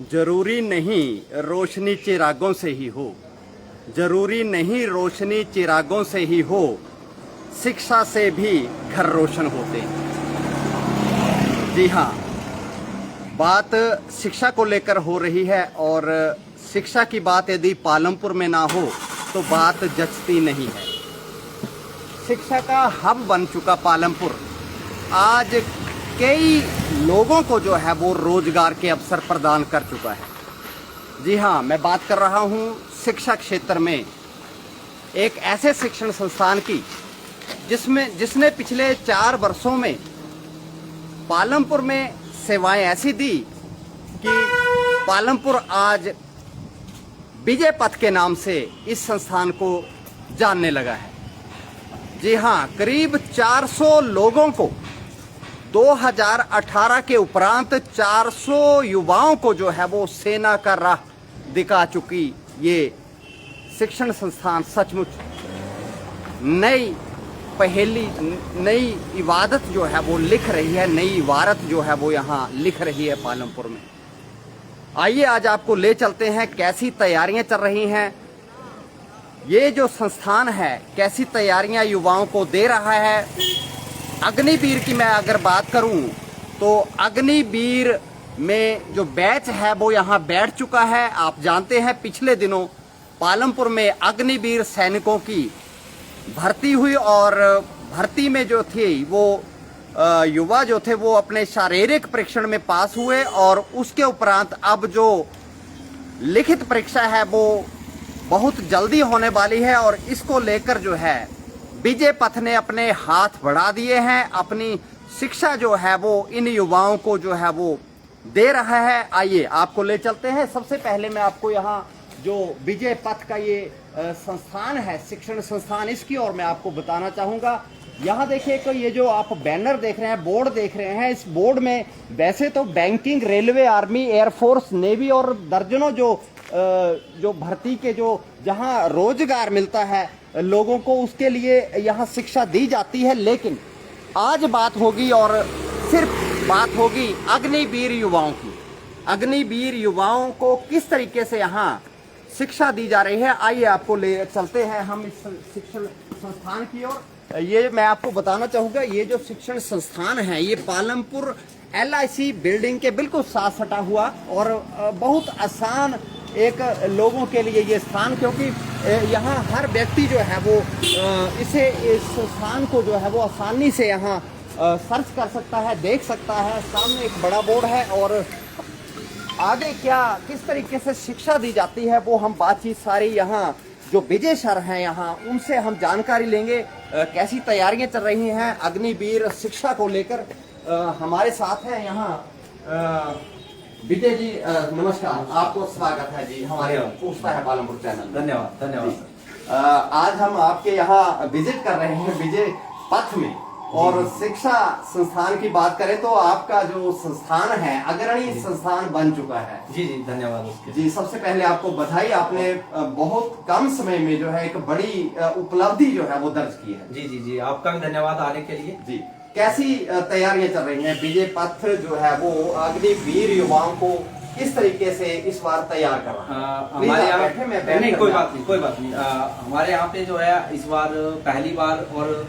जरूरी नहीं रोशनी चिरागों से ही हो, जरूरी नहीं रोशनी चिरागों से ही हो, शिक्षा से भी घर रोशन होते हैं। जी हाँ, बात शिक्षा को लेकर हो रही है और शिक्षा की बात यदि पालमपुर में ना हो तो बात जचती नहीं है। शिक्षा का हब बन चुका पालमपुर आज कई लोगों को जो है वो रोजगार के अवसर प्रदान कर चुका है। जी हाँ, मैं बात कर रहा हूँ शिक्षा क्षेत्र में एक ऐसे शिक्षण संस्थान की जिसने पिछले 4 वर्षों में पालमपुर में सेवाएं ऐसी दी कि पालमपुर आज विजय पथ के नाम से इस संस्थान को जानने लगा है। जी हाँ, करीब 400 लोगों को 2018 के उपरांत 400 युवाओं को जो है वो सेना का राह दिखा चुकी ये शिक्षण संस्थान सचमुच नई पहेली, नई इबादत जो है वो लिख रही है, नई इबारत जो है वो यहाँ लिख रही है पालमपुर में। आइए आज आपको ले चलते हैं कैसी तैयारियां चल रही हैं, ये जो संस्थान है कैसी तैयारियां युवाओं को दे रहा है। अग्निवीर की मैं अगर बात करूं तो अग्निवीर में जो बैच है वो यहाँ बैठ चुका है। आप जानते हैं पिछले दिनों पालमपुर में अग्निवीर सैनिकों की भर्ती हुई और भर्ती में जो थी वो युवा जो थे वो अपने शारीरिक परीक्षण में पास हुए और उसके उपरांत अब जो लिखित परीक्षा है वो बहुत जल्दी होने वाली है और इसको लेकर जो है विजय पथ ने अपने हाथ बढ़ा दिए हैं। अपनी शिक्षा जो है वो इन युवाओं को जो है वो दे रहा है। आइए आपको ले चलते हैं। सबसे पहले मैं आपको यहाँ जो विजय पथ का ये संस्थान है, शिक्षण संस्थान, इसकी और मैं आपको बताना चाहूँगा। यहाँ देखिए कि ये जो आप बैनर देख रहे हैं, बोर्ड देख रहे हैं, इस बोर्ड में वैसे तो banking, railway, army, air force, navy और दर्जनों जो भर्ती के जो जहाँ रोजगार मिलता है लोगों को, उसके लिए यहाँ शिक्षा दी जाती है। लेकिन आज बात होगी और सिर्फ बात होगी अग्निवीर युवाओं की। अग्निवीर युवाओं को किस तरीके से यहाँ शिक्षा दी जा रही है, आइए आपको ले चलते हैं हम इस शिक्षण संस्थान की ओर। ये मैं आपको बताना चाहूँगा, ये जो शिक्षण संस्थान है ये पालमपुर LIC बिल्डिंग के बिल्कुल साथ सटा हुआ और बहुत आसान एक लोगों के लिए ये स्थान, क्योंकि यहाँ हर व्यक्ति जो है वो इस संस्थान को जो है वो आसानी से यहाँ सर्च कर सकता है, देख सकता है। सामने एक बड़ा बोर्ड है और आगे क्या किस तरीके से शिक्षा दी जाती है वो हम बातचीत सारी यहाँ जो विजय सर हैं यहाँ उनसे हम जानकारी लेंगे। कैसी तैयारियां चल रही हैं अग्निवीर शिक्षा को लेकर। हमारे साथ हैं यहाँ विजय जी, नमस्कार, आपको स्वागत है जी हमारे पूछता है पालमपुर चैनल। धन्यवाद धन्यवाद। आज हम आपके यहाँ विजिट कर रहे हैं विजय पथ में और शिक्षा संस्थान की बात करें तो आपका जो संस्थान है अग्रणी संस्थान बन चुका है। जी जी, धन्यवाद उसके। जी, सबसे पहले आपको बधाई, आपने बहुत कम समय में जो है एक बड़ी उपलब्धि जो है वो दर्ज की है। जी जी जी, आपका भी धन्यवाद आने के लिए। जी, कैसी तैयारियां चल रही हैं? विजय पथ जो है वो अग्निवीर युवाओं को किस तरीके से इस बार तैयार कर रहा है? हमारे यहाँ नहीं, कोई बात नहीं। हमारे यहाँ पे जो है इस बार पहली बार और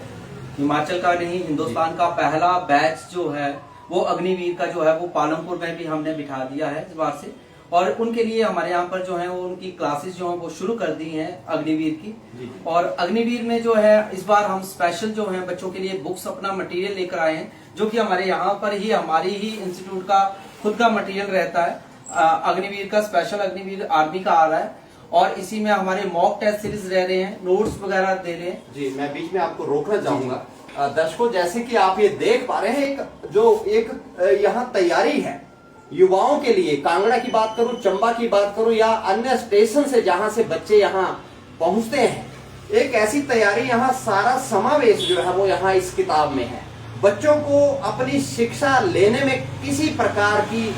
हिमाचल का नहीं हिंदुस्तान का पहला बैच जो है वो अग्निवीर का जो है वो पालमपुर में भी हमने बिठा दिया है इस बार से। और उनके लिए हमारे यहाँ पर जो है वो उनकी क्लासेस जो है वो शुरू कर दी हैं अग्निवीर की। और अग्निवीर में जो है इस बार हम स्पेशल जो है बच्चों के लिए बुक्स, अपना मटेरियल लेकर आए हैं, जो कि हमारे यहाँ पर ही हमारी ही इंस्टीट्यूट का खुद का मटेरियल रहता है। अग्निवीर का स्पेशल अग्निवीर आर्मी का आ रहा है और इसी में हमारे मॉक टेस्ट सीरीज रह रहे हैं, नोट्स वगैरह दे रहे हैं। जी, मैं बीच में आपको रोकना चाहूंगा। दर्शकों, जैसे कि आप ये देख पा रहे हैं एक यहाँ तैयारी है युवाओं के लिए। कांगड़ा की बात करूं, चंबा की बात करूं या अन्य स्टेशन से जहां से बच्चे यहाँ पहुंचते हैं, एक ऐसी तैयारी, यहाँ सारा समावेश जो है वो यहाँ इस किताब में है। बच्चों को अपनी शिक्षा लेने में किसी प्रकार की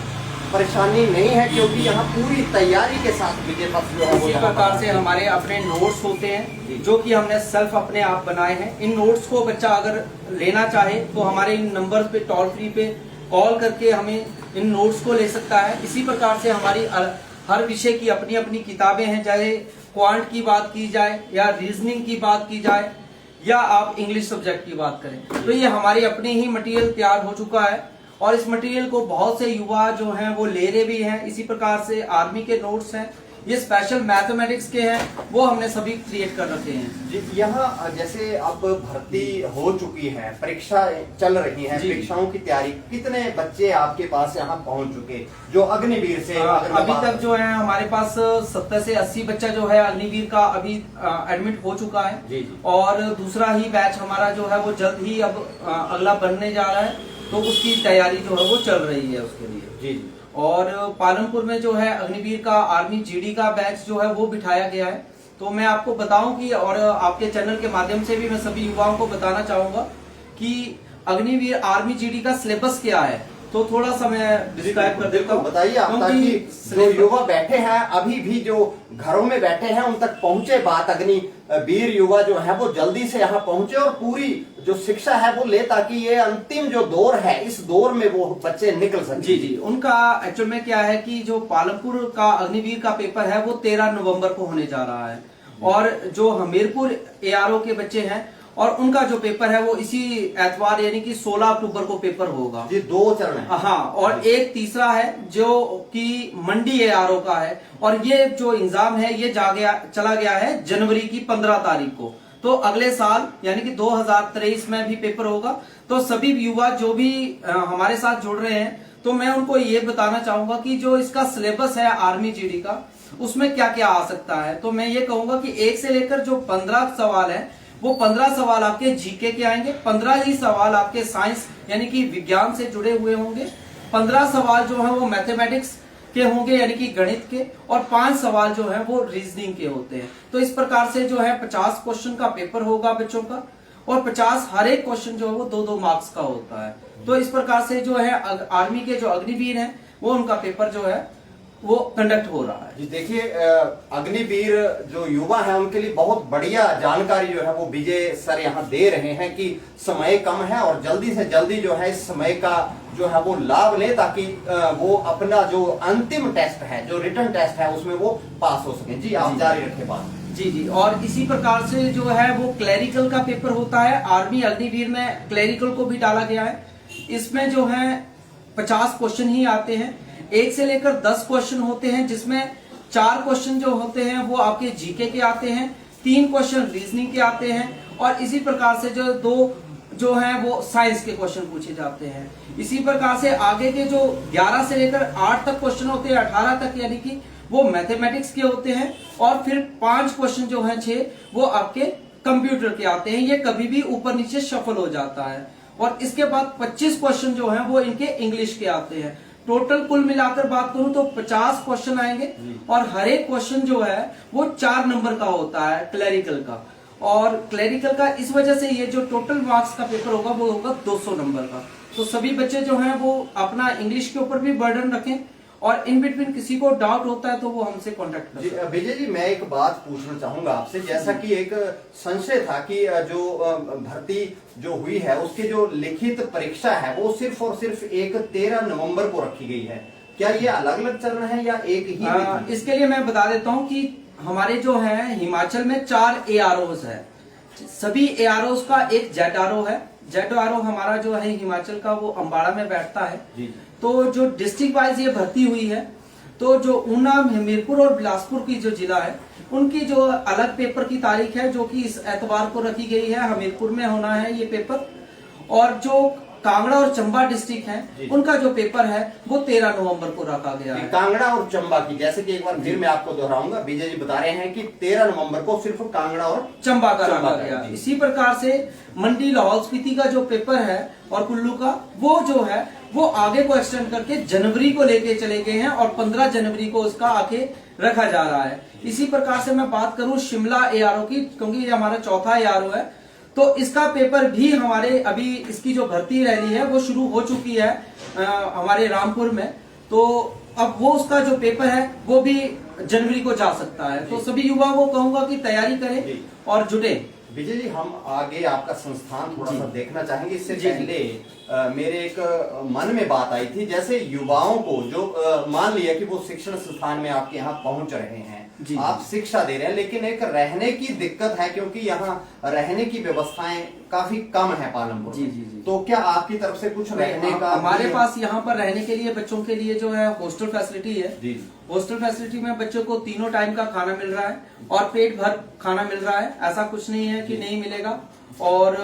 परेशानी नहीं है, क्योंकि यहाँ पूरी तैयारी के साथ विजय पथ जो है इसी प्रकार से हमारे अपने नोट्स होते हैं जो कि हमने सेल्फ अपने आप बनाए हैं। इन नोट्स को बच्चा अगर लेना चाहे तो हमारे इन नंबर पे टोल फ्री पे कॉल करके हमें इन नोट्स को ले सकता है। इसी प्रकार से हमारी हर विषय की अपनी अपनी किताबें हैं, चाहे क्वांट की बात की जाए या रीजनिंग की बात की जाए या आप इंग्लिश सब्जेक्ट की बात करें, तो ये हमारी अपनी ही मटेरियल तैयार हो चुका है और इस मटेरियल को बहुत से युवा जो हैं वो ले रहे भी हैं। इसी प्रकार से आर्मी के नोट्स हैं, ये स्पेशल मैथमेटिक्स के हैं, वो हमने सभी क्रिएट कर रखे हैं। जी, यहाँ जैसे अब भर्ती हो चुकी है, परीक्षा चल रही है, परीक्षाओं की तैयारी, कितने बच्चे आपके पास यहाँ पहुंच चुके जो अग्निवीर से? अभी तक जो है हमारे पास 70 से 80 बच्चा जो है अग्निवीर का अभी एडमिट हो चुका है। जी जी। और दूसरा ही बैच हमारा जो है वो जल्द ही अब अगला बनने जा रहा है, तो उसकी तैयारी जो है वो चल रही है उसके लिए। जी जी। और पालमपुर में जो है अग्निवीर का आर्मी जीडी का बैच जो है वो बिठाया गया है। तो मैं आपको बताऊं कि, और आपके चैनल के माध्यम से भी मैं सभी युवाओं को बताना चाहूंगा कि अग्निवीर आर्मी जीडी का सिलेबस क्या है, तो थोड़ा सा मैं डिस्क्राइब कर देता हूँ। बताइए आप, ताकि जो युवा बैठे हैं अभी भी, जो घरों में बैठे हैं, उन तक पहुंचे बात। अग्निवीर युवा जो है वो जल्दी से यहाँ पहुंचे और पूरी जो शिक्षा है वो ले, ताकि ये अंतिम जो दौर है, इस दौर में वो बच्चे निकल सके। जी जी। उनका एक्चुअल में क्या है कि जो पालमपुर का अग्निवीर का पेपर है वो 13 नवंबर को होने जा रहा है, और जो हमीरपुर एआरओ के बच्चे हैं और उनका जो पेपर है वो इसी एतवार यानी कि 16 अक्टूबर को पेपर होगा। जी, 2 चरण है। हाँ, और एक तीसरा है जो कि मंडी एआरओ का है, और ये जो एग्जाम है ये चला गया है जनवरी की 15 तारीख को। तो अगले साल यानी कि 2023 में भी पेपर होगा। तो सभी युवा जो भी हमारे साथ जुड़ रहे हैं, तो मैं उनको ये बताना चाहूंगा कि जो इसका सिलेबस है आर्मी जीडी का, उसमें क्या क्या आ सकता है। तो मैं ये कहूंगा कि 1 से लेकर जो 15 सवाल है, वो 15 सवाल आपके जीके के आएंगे, 15 ही सवाल आपके साइंस यानी कि विज्ञान से जुड़े हुए होंगे, 15 सवाल जो है वो मैथमेटिक्स के होंगे यानी कि गणित के, और 5 सवाल जो है वो रीजनिंग के होते हैं। तो इस प्रकार से जो है 50 क्वेश्चन का पेपर होगा बच्चों का, और 50 हर एक क्वेश्चन जो है वो 2-2 मार्क्स का होता है। तो इस प्रकार से जो है आर्मी के जो अग्निवीर हैं वो उनका पेपर जो है वो कंडक्ट हो रहा है। जी देखिए, अग्निवीर जो युवा है उनके लिए बहुत बढ़िया जानकारी जो है वो विजय सर यहाँ दे रहे हैं कि समय कम है और जल्दी से जल्दी जो है इस समय का जो है वो लाभ ले, ताकि वो अपना जो अंतिम टेस्ट है, जो रिटन टेस्ट है, उसमें वो पास हो सके। जी, आप जारी रखें बात। जी जी। और इसी प्रकार से जो है वो क्लैरिकल का पेपर होता है। आर्मी अग्निवीर में क्लैरिकल को भी डाला गया है। इसमें जो है 50 क्वेश्चन ही आते हैं, 1 से लेकर 10 क्वेश्चन होते हैं, जिसमें 4 क्वेश्चन जो होते हैं वो आपके जीके के आते हैं, 3 क्वेश्चन रीजनिंग के आते हैं, और इसी प्रकार से जो 2 जो हैं वो साइंस के क्वेश्चन पूछे जाते हैं। इसी प्रकार से आगे के जो 11 से लेकर 8 तक क्वेश्चन होते हैं, 18 तक यानी कि वो मैथमेटिक्स के होते हैं, और फिर 5 क्वेश्चन जो हैं 6 वो आपके कंप्यूटर के आते हैं। ये कभी भी ऊपर नीचे शफल हो जाता है। और इसके बाद 25 क्वेश्चन जो हैं वो इनके इंग्लिश के आते हैं। टोटल कुल मिलाकर बात करूं तो 50 क्वेश्चन आएंगे, और हर एक क्वेश्चन जो है वो 4 नंबर का होता है क्लैरिकल का। और क्लैरिकल का इस वजह से ये जो टोटल मार्क्स का पेपर होगा वो होगा 200 नंबर का। तो सभी बच्चे जो हैं वो अपना इंग्लिश के ऊपर भी बर्डन रखें, और इन बिटवीन किसी को डाउट होता है तो वो हमसे कांटेक्ट करें। विजय जी, मैं एक बात पूछना चाहूंगा आपसे, जैसा कि एक संशय था कि जो भर्ती जो हुई है उसकी जो लिखित परीक्षा है वो सिर्फ और सिर्फ एक 13 नवंबर को रखी गई है। क्या ये अलग अलग चरण है या एक ही? इसके लिए मैं बता देता हूँ कि हमारे जो है हिमाचल में 4 एआरओज है। सभी एआरओज का एक जेड आरओ है। जेड आरओ हमारा जो है हिमाचल का वो अम्बाड़ा में बैठता है। जी। तो जो डिस्ट्रिक्ट वाइज ये भर्ती हुई है, तो जो ऊना, हमीरपुर और बिलासपुर की जो जिला है उनकी जो अलग पेपर की तारीख है जो कि इस एतवार को रखी गई है। हमीरपुर में होना है ये पेपर, और जो कांगड़ा और चंबा डिस्ट्रिक्ट है उनका जो पेपर है वो 13 नवंबर को रखा गया है। कांगड़ा और चंबा की, जैसे कि एक बार फिर मैं आपको दोहराऊंगा, विजय जी बता रहे हैं कि 13 नवंबर को सिर्फ कांगड़ा और चंबा का रखा गया। इसी प्रकार से मंडी, लाहौल स्पीति का जो पेपर है और कुल्लू का, वो जो है वो आगे को एक्सटेंड करके जनवरी को लेके चले गए हैं, और 15 जनवरी को उसका आगे रखा जा रहा है। इसी प्रकार से मैं बात करूं शिमला एआरओ की, क्योंकि ये हमारा चौथा एआरओ है, तो इसका पेपर भी हमारे अभी इसकी जो भर्ती रैली है वो शुरू हो चुकी है हमारे रामपुर में। तो अब वो उसका जो पेपर है वो भी जनवरी को जा सकता है। तो सभी युवाओं को कहूंगा कि तैयारी करें और जुटे। विजय जी, हम आगे आपका संस्थान थोड़ा सा देखना चाहेंगे। इससे जी, जी। पहले मेरे एक मन में बात आई थी, जैसे युवाओं को जो मान लिया कि वो शिक्षण संस्थान में आपके यहाँ पहुंच रहे हैं, जी, आप जी। शिक्षा दे रहे हैं, लेकिन एक रहने की दिक्कत है, क्योंकि यहाँ रहने की व्यवस्थाएं काफी कम है पालमपुर जी, में। जी, जी। तो क्या आपकी तरफ से कुछ रहने का हमारे भी- पास यहाँ पर रहने के लिए बच्चों के लिए जो है हॉस्टल फैसिलिटी है। जी हॉस्टल फैसिलिटी में बच्चों को तीनों टाइम का खाना मिल रहा है और पेट भर खाना मिल रहा है, ऐसा कुछ नहीं है कि नहीं मिलेगा। और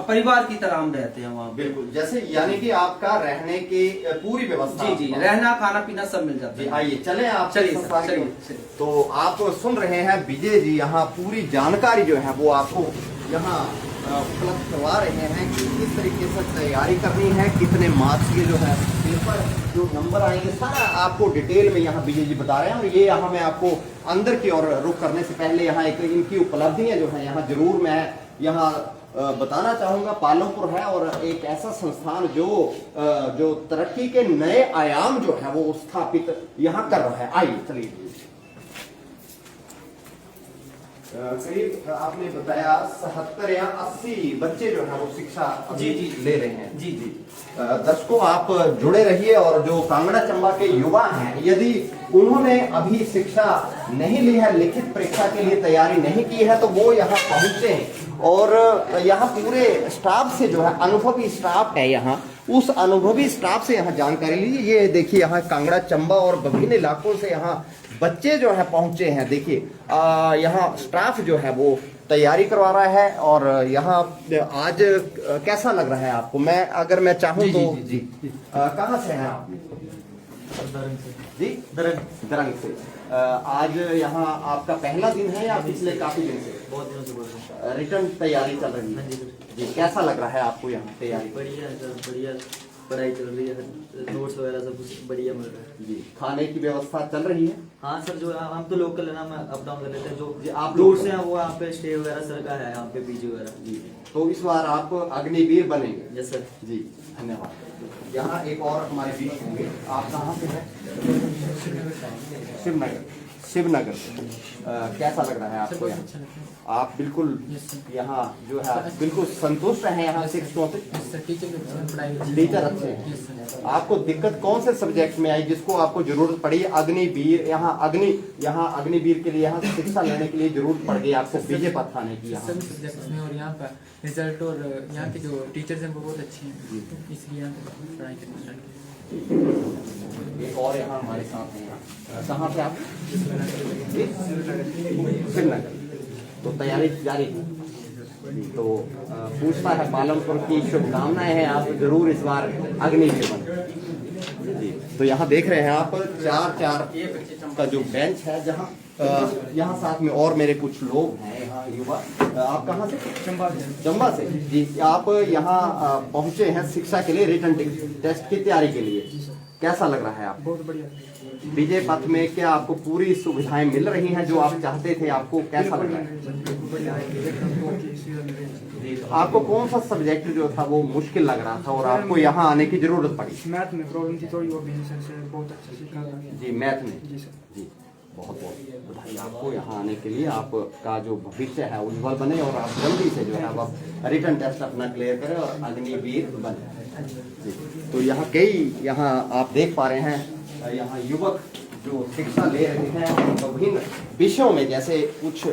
परिवार की तरह हम रहते हैं वहाँ पे। बिल्कुल, जैसे यानी कि आपका रहने की पूरी व्यवस्था। जी जी, रहना खाना पीना सब मिल जाता जी, है। आइए चले आप चलिए संस्थान सर, चलिए, की। चलिए। तो आप सुन रहे हैं विजय जी यहाँ पूरी जानकारी जो है वो आपको यहाँ उपलब्ध करवा रहे हैं कि किस तरीके से तैयारी करनी है, कितने मार्क्स के जो है पेपर जो नंबर आएंगे, सारा आपको डिटेल में यहाँ विजय जी बता रहे हैं। और ये यहाँ मैं आपको अंदर की ओर रुख करने से पहले यहाँ एक इनकी उपलब्धियां जो है यहाँ जरूर मैं यहाँ बताना चाहूंगा। पालमपुर है और एक ऐसा संस्थान जो तरक्की के नए आयाम जो है वो स्थापित यहाँ कर रहा है। आइए चलिए। करीब आपने बताया 77 या 80 बच्चे जो है वो शिक्षा जी, जी। ले रहे हैं। जी जी। दर्शकों, आप जुड़े रहिए। और जो कांगड़ा चंबा के युवा हैं, यदि उन्होंने अभी शिक्षा नहीं ली है, लिखित परीक्षा के लिए तैयारी नहीं की है, तो वो यहाँ पहुंचे और यहाँ पूरे स्टाफ से जो है, अनुभवी स्टाफ है यहाँ, उस अनुभवी स्टाफ से यहाँ जानकारी लीजिए। ये देखिए यहाँ कांगड़ा चंबा और विभिन्न इलाकों से यहाँ बच्चे जो है पहुंचे हैं। देखिए यहाँ स्टाफ जो है वो तैयारी करवा रहा है। और यहाँ आज कैसा लग रहा है आपको? मैं अगर मैं चाहूँ तो जी, कहाँ से हैं आप? जी, दरंग से। आज यहाँ आपका पहला दिन है या पिछले काफी दिन से? बहुत दिनों से बोल रहा हूँ। रिटर्न तैयारी चल रही है? जी, कैसा लग रहा है आपको यहाँ तैयारी? बढ़िया है सर, बढ़िया पढ़ाई चल रही है, नोट्स वगैरह सब कुछ बढ़िया मिल रहा है। जी, खाने की व्यवस्था चल रही है? हाँ सर, जो हम तो लोकल है ना, हम अप डाउन कर लेते हैं। जी, जो आप आप दूर लोकल से हैं वो यहाँ पे स्टे वगैरह सर का है, यहाँ पे पीजी वगैरह। जी, तो इस बार आप अग्निवीर बनेंगे? Yes sir. जी, धन्यवाद। यहाँ एक और हमारे बीच होंगे। आप कहाँ से हैं? शिवनगर से। कैसा लग रहा है आपको यहाँ? आप बिल्कुल यहाँ जो है बिल्कुल संतुष्ट हैं यहाँ शिक्षकों से? टीचर अच्छे हैं। आपको दिक्कत कौन से सब्जेक्ट में आई जिसको आपको जरूरत पड़ी? अग्निवीर यहाँ अग्निवीर के लिए यहाँ शिक्षा लेने के लिए जरूरत पड़ गई आपको विजय पथ आने की यहाँ? सभी सब्जेक्ट्स में, और यहाँ का रिजल्ट और यहाँ के जो टीचर्स हैं वो बहुत अच्छे हैं, तो इसलिए यहाँ पे पढ़ाई करना स्टार्ट किया। एक और यहाँ हमारे साथ हैं। कहाँ से आप? श्रीनगर। तो तैयारी जारी है। तो पूछता है पालमपुर की शुभकामनाएं हैं, आप जरूर इस बार अग्निवीर बने। जी, तो यहाँ देख रहे हैं आप 4-4 का जो बेंच है, जहाँ यहाँ साथ में और मेरे कुछ लोग हैं यहाँ युवा। आप कहाँ से? चंबा से। जी, आप यहाँ पहुँचे हैं शिक्षा के लिए, रिटर्न टेस्ट की तैयारी के लिए। कैसा लग रहा है आपको? बहुत बढ़िया। विजय पथ में क्या आपको पूरी सुविधाएं मिल रही हैं जो आप चाहते थे? आपको कैसा लग रहा है? जी, तो आपको कौन सा सब्जेक्ट जो था वो मुश्किल लग रहा था और आपको यहाँ आने की जरूरत पड़ी? मैथ में प्रॉब्लम थी थोड़ी, वो भी सर से बहुत अच्छा सीखा। जी, मैथ में। जी सर। जी, बहुत बहुत बधाई आपको यहाँ आने के लिए। आपका जो भविष्य है उज्जवल बने और आप जल्दी से जो है अब रिटर्न टेस्ट अपना क्लियर करें और अग्निवीर बने। जी, तो यहाँ यहाँ आप देख पा रहे हैं यहाँ युवक जो शिक्षा ले रहे हैं विभिन्न विषयों में, जैसे कुछ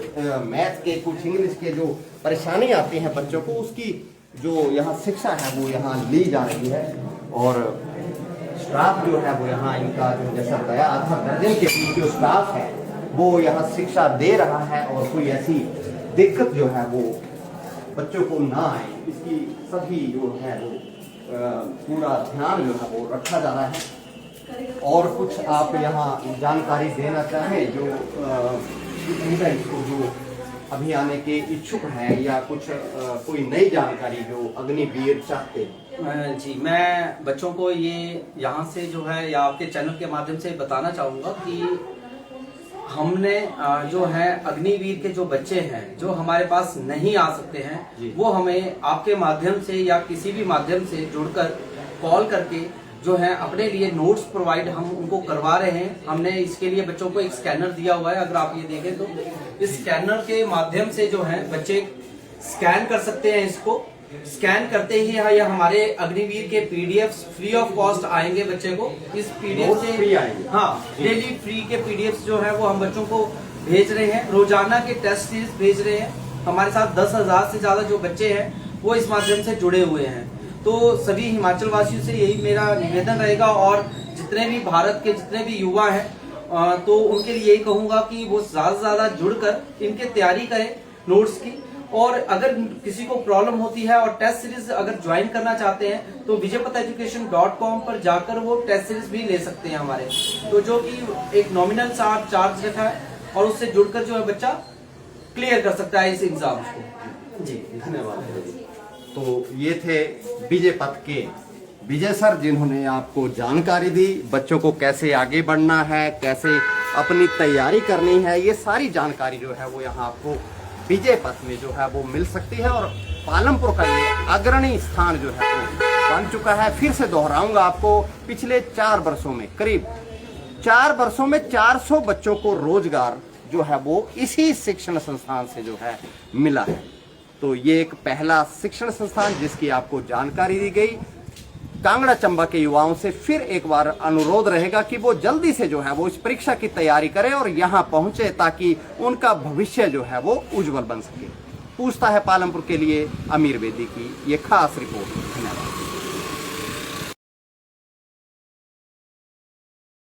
मैथ के, कुछ इंग्लिश के जो परेशानी आती हैं बच्चों को, उसकी जो यहाँ शिक्षा है वो यहाँ ली जा रही है। और स्टाफ जो है वो यहाँ इनका जो जैसा बताया आधा दर्जन के बीच जो स्टाफ है वो यहाँ शिक्षा दे रहा है। और कोई ऐसी दिक्कत जो है वो बच्चों को ना आए, इसकी सभी जो है वो पूरा ध्यान जो है वो रखा जा रहा है। और कुछ आप यहाँ जानकारी देना चाहें जो स्टूडेंट्स को जो अभी आने के इच्छुक हैं, या कुछ कोई नई जानकारी जो अग्निवीर चाहते हैं? जी, मैं बच्चों को ये यहाँ से जो है या आपके चैनल के माध्यम से बताना चाहूँगा कि हमने जो है अग्निवीर के जो बच्चे हैं जो हमारे पास नहीं आ सकते हैं, वो हमें आपके माध्यम से या किसी भी माध्यम से जुड़कर कॉल करके जो है अपने लिए नोट्स प्रोवाइड हम उनको करवा रहे हैं। हमने इसके लिए बच्चों को एक स्कैनर दिया हुआ है, अगर आप ये देखें तो इस स्कैनर के माध्यम से जो है बच्चे स्कैन कर सकते हैं इसको। स्कैन करते ही यह हमारे अग्निवीर के पीडीएफ फ्री ऑफ कॉस्ट आएंगे बच्चे को। इस पीडीएफ Notes से free आएंगे। हाँ, डेली फ्री के पीडीएफ जो है वो हम बच्चों को भेज रहे हैं। रोजाना के टेस्ट सीरीज भेज रहे हैं। हमारे साथ 10,000 से ज्यादा जो बच्चे हैं वो इस माध्यम से जुड़े हुए हैं। तो सभी हिमाचल वासियों से यही मेरा निवेदन रहेगा, और जितने भी भारत के जितने भी युवा हैं तो उनके लिए यही कहूंगा कि वो ज्यादा से ज्यादा जुड़कर इनके तैयारी करें नोट्स की। और अगर किसी को प्रॉब्लम होती है और टेस्ट सीरीज अगर ज्वाइन करना चाहते हैं तो vijaypathaeducation.com पर जाकर वो टेस्ट सीरीज भी ले सकते हैं हमारे, तो जो कि एक नॉमिनल चार्ज रखा है, और उससे जुड़कर जो है बच्चा क्लियर कर सकता है इस एग्जाम को। जी धन्यवाद। तो ये थे विजय पथ के विजय सर, जिन्होंने आपको जानकारी दी बच्चों को कैसे आगे बढ़ना है, कैसे अपनी तैयारी करनी है। ये सारी जानकारी जो है वो यहाँ आपको विजय पथ में जो है वो मिल सकती है। और पालमपुर का ये अग्रणी स्थान जो है वो बन चुका है। फिर से दोहराऊंगा आपको, पिछले 4 वर्षों में करीब 4 वर्षों में 400 बच्चों को रोजगार जो है वो इसी शिक्षण संस्थान से जो है मिला है। तो ये एक पहला शिक्षण संस्थान जिसकी आपको जानकारी दी गई। कांगड़ा चंबा के युवाओं से फिर एक बार अनुरोध रहेगा कि वो जल्दी से जो है वो इस परीक्षा की तैयारी करें और यहाँ पहुंचे, ताकि उनका भविष्य जो है वो उज्जवल बन सके। पूछता है पालमपुर के लिए अमीर बेदी की ये खास रिपोर्ट। धन्यवाद।